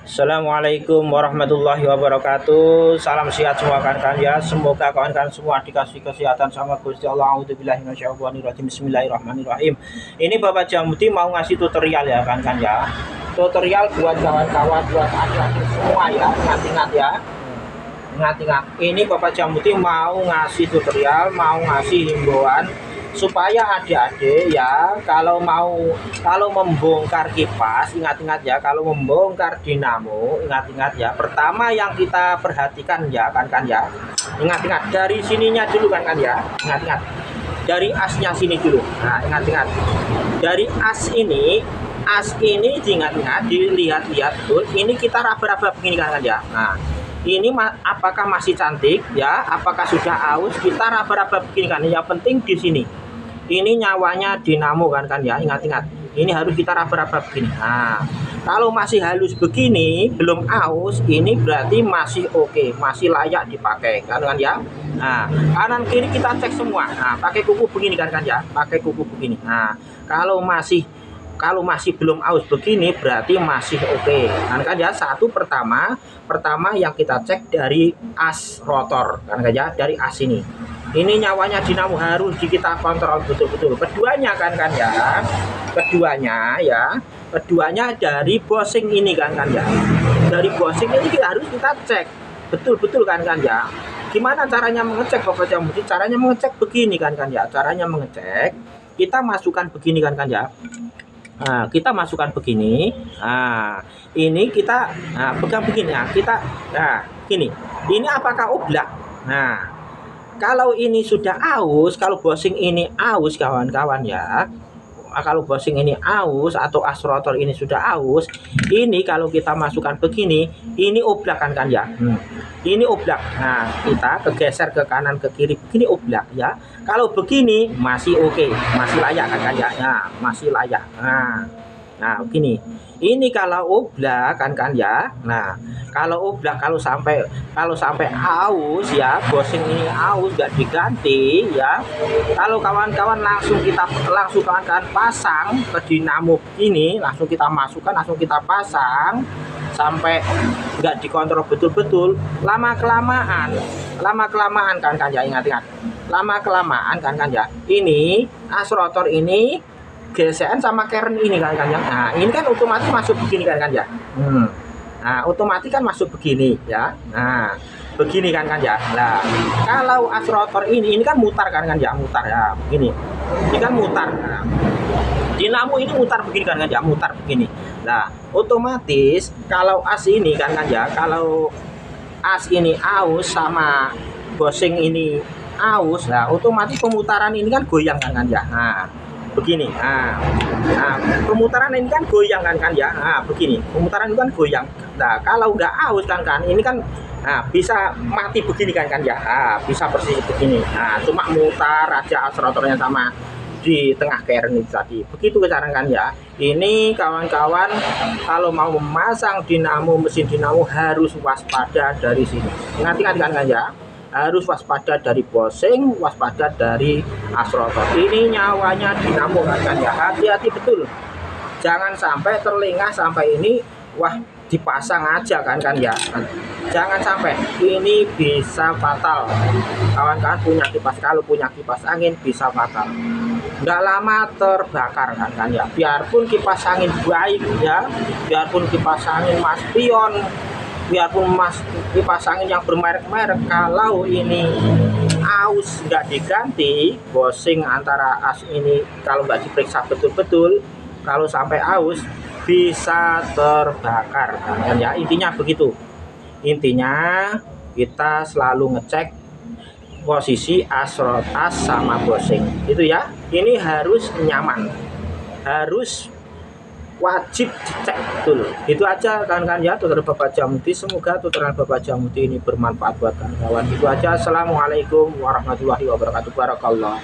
Assalamualaikum warahmatullahi wabarakatuh. Salam sehat semua kawan-kawan ya. Semoga kawan-kawan semua dikasih kesehatan sama Gusti Allah. A'udzubillahi minasyaitonirrajim. Bismillahirrahmanirrahim. Ini Bapak Jamuti mau ngasih tutorial ya kawan-kawan ya. Tutorial buat kawan-kawan, buat adik-adik semua ya. Ingat-ingat ya. Ingat-ingat. Ini Bapak Jamuti mau ngasih tutorial, mau ngasih himbauan supaya adik-adik ya kalau membongkar kipas, ingat-ingat ya, kalau membongkar dinamo, ingat-ingat ya, pertama yang kita perhatikan ya kan ya, ingat-ingat dari sininya dulu kan ya, ingat-ingat dari asnya sini dulu. Nah, ingat-ingat dari as ini diingat-ingat, dilihat-lihat betul, ini kita raba-raba begini kan ya. Nah, ini apakah masih cantik ya, apakah sudah aus, kita raba-raba begini kan. Yang penting di sini ini nyawanya dinamo kan ya, ingat-ingat ini harus kita raba-raba begini. Nah, kalau masih halus begini, belum aus, ini berarti masih oke, masih layak dipakai kan ya. Nah, kanan kiri kita cek semua. Nah, pakai kuku begini kan ya, pakai kuku begini. Nah, kalau masih belum aus begini berarti masih oke kan ya. Satu pertama yang kita cek dari as rotor kan ya, dari as ini nyawanya dinamo harus kita kontrol betul-betul. Keduanya kan ya, keduanya dari bosing ini kan ya, dari bosing ini harus kita cek betul-betul kan ya. Gimana caranya mengecek Bapak Jamuti? Caranya mengecek begini kan ya, caranya mengecek kita masukkan begini kan ya. Nah, kita masukkan begini. Nah, ini kita pegang begini ya. Gini. Ini apakah oblak? Nah, kalau ini sudah aus, kalau bosing ini aus kawan-kawan ya. Kalau bosing ini aus atau as rotor ini sudah aus, ini kalau kita masukkan begini, ini oblak kan ya. Ini oblak. Nah, kita kegeser ke kanan ke kiri, begini oblak ya. Kalau begini masih oke, masih layak kan ya. Nah, masih layak. Nah, begini. Ini kalau oblak kan ya. Nah, kalau oblak kalau sampai aus ya, bosing ini aus nggak diganti ya. Kalau kawan-kawan langsung kawan-kawan pasang ke dinamo ini, langsung kita masukkan, langsung kita pasang sampai nggak dikontrol betul-betul, lama kelamaan kan ya, ingat-ingat. Lama kelamaan kan ya. Ini as rotor ini gesekan sama keren ini kan ya. Nah, ini kan otomatis masuk begini kan ya. Nah, otomatis kan masuk begini ya. Nah, begini kan ya. Nah, kalau as rotor ini kan mutar kan ya, mutar ya, begini. Ini kan mutar. Nah, dinamo ini mutar begini kan ya, mutar begini. Nah, otomatis kalau as ini kan ya, kalau as ini aus sama bosing ini aus, nah otomatis pemutaran ini kan goyang kan ya. Nah, begini. Nah, pemutaran ini kan goyang kan ya. Nah, begini. Pemutaran itu kan goyang. Nah, kalau nggak aus kan ini kan bisa mati begini kan ya. Nah, bisa persis begini. Nah, cuma mutar aja as rotornya sama di tengah keren itu tadi. Begitu cara kan ya. Ini kawan-kawan kalau mau memasang dinamo, mesin dinamo harus waspada dari sini. Ingat-ingat kan ya. Harus waspada dari bosing, waspada dari as rotor. Ini nyawanya dinamo kan ya. Hati-hati betul. Jangan sampai terlengah sampai ini, wah dipasang aja kan ya. Jangan sampai, ini bisa fatal. Kawan-kawan punya kipas, kalau punya kipas angin bisa fatal. Nggak lama terbakar kan ya. Biarpun kipas angin baik ya, biarpun kipas angin Mas Pion, biarpun kipas angin yang bermerek-merek, kalau ini aus nggak diganti, bosing antara as ini kalau nggak diperiksa betul-betul, kalau sampai aus bisa terbakar kan ya. Intinya begitu. Intinya kita selalu ngecek posisi as sama bosing itu ya. Ini harus nyaman, harus wajib dicek betul. Itu aja kan ya tutorial Bapak Jamuti. Semoga tutorial Bapak Jamuti ini bermanfaat buat kawan-kawan. Itu aja. Assalamualaikum warahmatullahi wabarakatuh. Barakallah.